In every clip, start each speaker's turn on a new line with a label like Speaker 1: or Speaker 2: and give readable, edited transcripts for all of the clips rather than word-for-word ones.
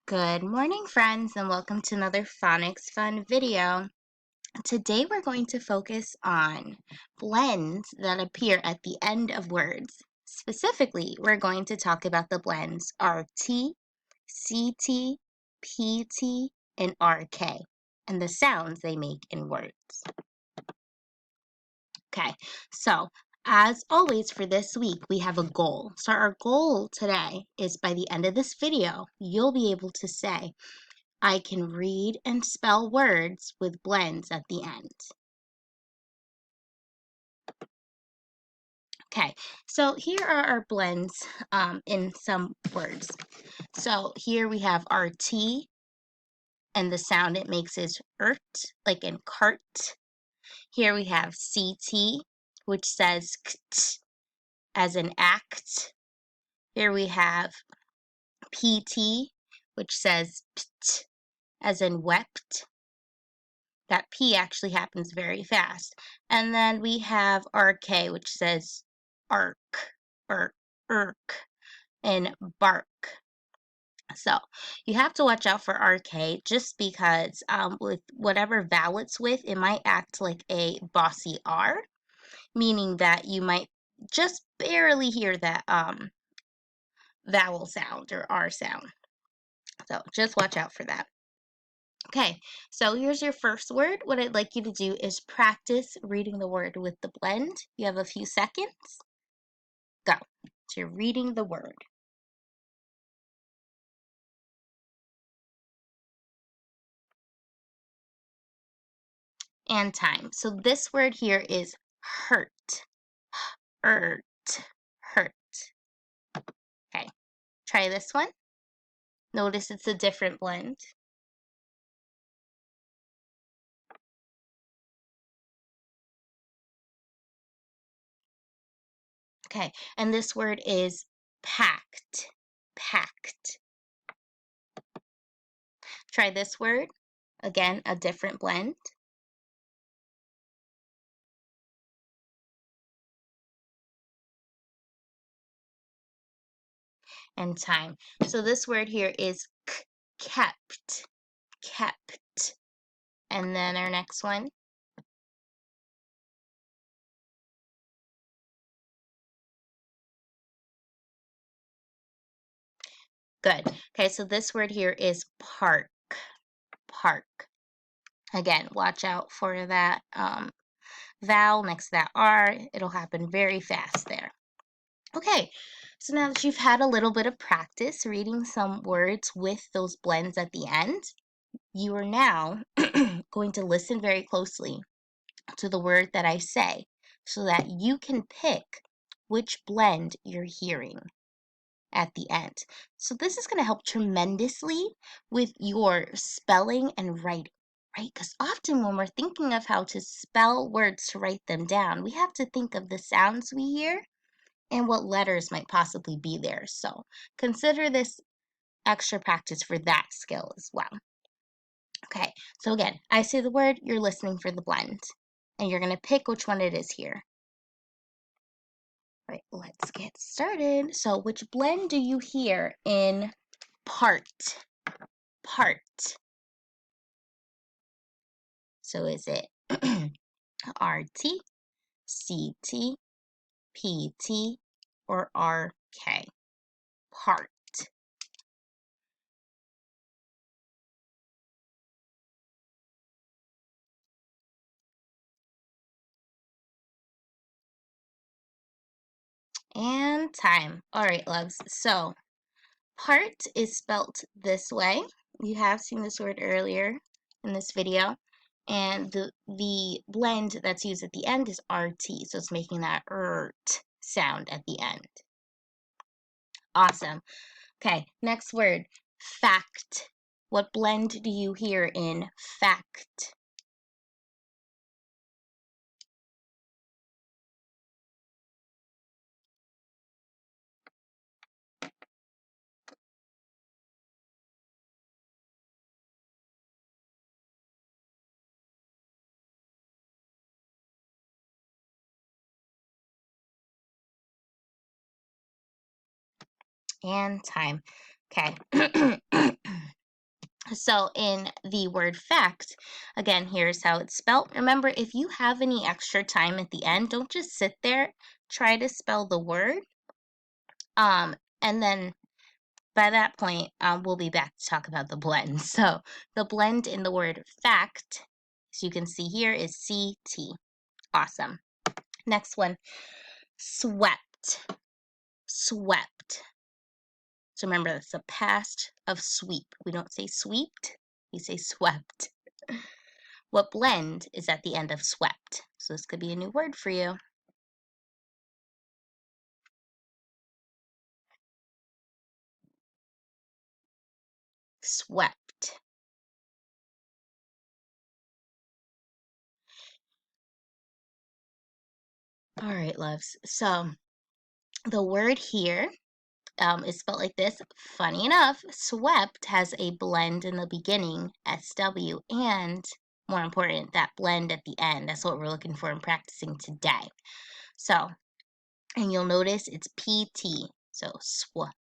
Speaker 1: Good morning, friends, and welcome to another Phonics Fun video. Today we're going to focus on blends that appear at the end of words. Specifically, we're going to talk about the blends RT, CT, PT, and RK, and the sounds they make in words. Okay, so as always for this week, we have a goal. So our goal today is by the end of this video, you'll be able to say, I can read and spell words with blends at the end. Okay, so here are our blends in some words. So here we have RT, and the sound it makes is ert, like in cart. Here we have CT, which says kt, as in act. Here we have PT, which says pt, as in wept. That P actually happens very fast. And then we have RK, which says arc or irk and bark. So you have to watch out for RK just because with whatever vowel it's with, it might act like a bossy R, meaning that you might just barely hear that vowel sound or R sound. So just watch out for that. Okay, so here's your first word. What I'd like you to do is practice reading the word with the blend. You have a few seconds. Go. So you're reading the word. And time. So this word here is hurt. Hurt. Hurt. Okay, try this one. Notice it's a different blend. Okay, and this word is packed. Packed. Try this word. Again, a different blend. And time. So this word here is kept. Kept. And then our next one. Good. Okay, so this word here is park. Park. Again, watch out for that vowel next to that R. It'll happen very fast there. Okay, so now that you've had a little bit of practice reading some words with those blends at the end, you are now going to listen very closely to the word that I say so that you can pick which blend you're hearing at the end. So this is going to help tremendously with your spelling and writing, right? Because often when we're thinking of how to spell words to write them down, we have to think of the sounds we hear and what letters might possibly be there. So consider this extra practice for that skill as well. Okay, so again, I say the word, you're listening for the blend, and you're going to pick which one it is here. All right, let's get started. So which blend do you hear in part? Part. So is it RT, CT, PT, or RK? Part. And time. All right, loves. So part is spelt this way. You have seen this word earlier in this video. And the blend that's used at the end is RT. So it's making that ert sound at the end. Awesome. Okay, next word, fact. What blend do you hear in fact? And time. Okay. So in the word fact, again, here's how it's spelled. Remember, if you have any extra time at the end, don't just sit there. Try to spell the word. And then by that point, we'll be back to talk about the blend. So the blend in the word fact, as you can see here, is CT. Awesome. Next one, swept. Swept. So remember, that's the past of sweep. We don't say sweeped, we say swept. What blend is at the end of swept? So this could be a new word for you. Swept. All right, loves. So the word here is spelled like this. Funny enough, swept has a blend in the beginning, SW, and more important, that blend at the end. That's what we're looking for in practicing today. So, and you'll notice it's PT. So swept.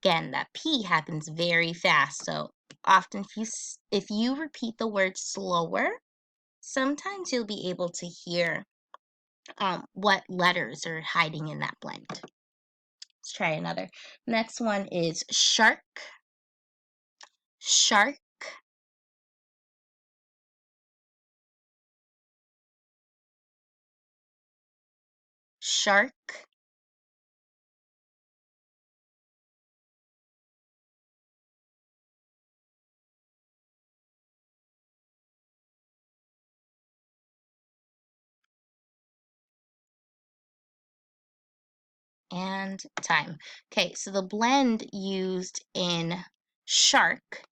Speaker 1: Again, that P happens very fast. So often if you repeat the word slower, sometimes you'll be able to hear what letters are hiding in that blend. Let's try another. Next one is shark. Shark. Shark. And time. Okay, so the blend used in shark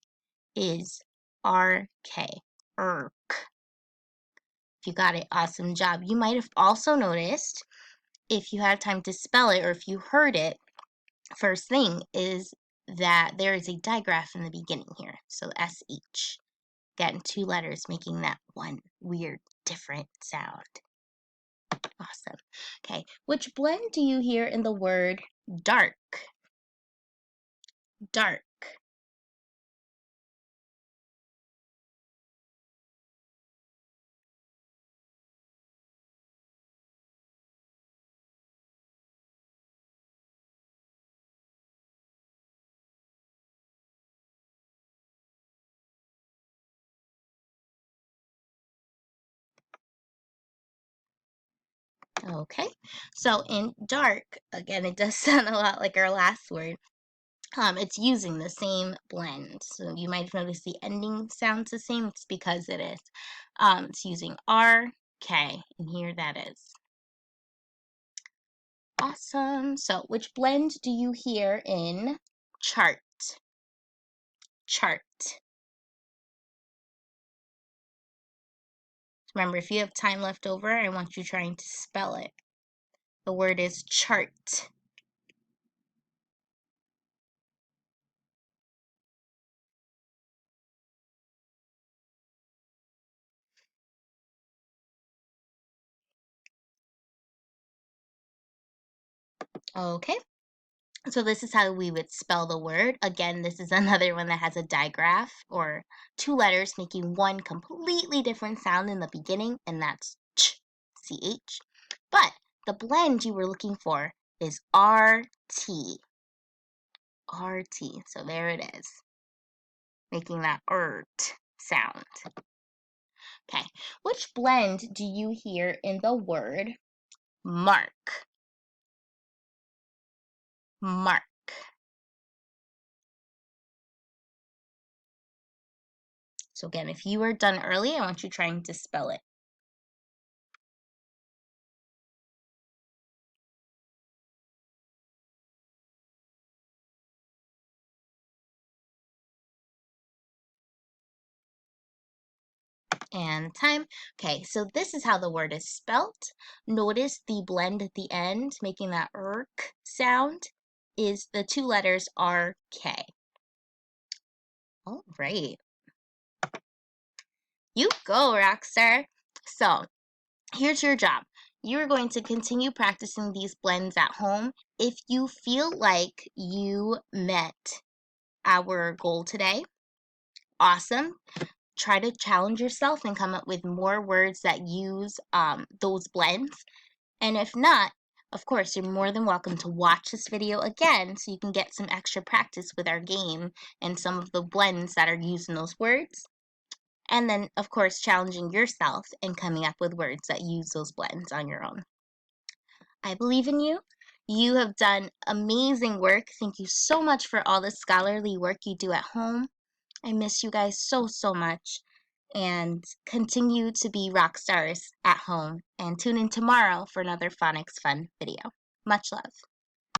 Speaker 1: is RK. Irk. If you got it, awesome job. You might have also noticed, if you had time to spell it or if you heard it, first thing is that there is a digraph in the beginning here. So SH. Again, two letters making that one weird, different sound. Awesome. Okay, which blend do you hear in the word dark? Dark. Okay, so in dark, again, it does sound a lot like our last word. It's using the same blend. So you might have noticed the ending sounds the same. It's because it is. It's using R, K, and here that is. Awesome. So which blend do you hear in chart? Chart. Remember, if you have time left over, I want you trying to spell it. The word is chart. Okay. So this is how we would spell the word. Again, this is another one that has a digraph or two letters making one completely different sound in the beginning, and that's ch, ch. But the blend you were looking for is RT. RT. So there it is, making that sound. Okay. Which blend do you hear in the word mark? Mark. So again, if you were done early, I want you trying to spell it. And time. Okay, so this is how the word is spelt. Notice the blend at the end, making that irk sound, is the two letters RK. All right. You go, Rockstar. So here's your job. You're going to continue practicing these blends at home. If you feel like you met our goal today. Awesome. Try to challenge yourself and come up with more words that use those blends. And if not, of course, you're more than welcome to watch this video again so you can get some extra practice with our game and some of the blends that are used in those words. And then, of course, challenging yourself and coming up with words that use those blends on your own. I believe in you. You have done amazing work. Thank you so much for all the scholarly work you do at home. I miss you guys so, so much. And continue to be rock stars at home. And tune in tomorrow for another Phonics Fun video. Much love.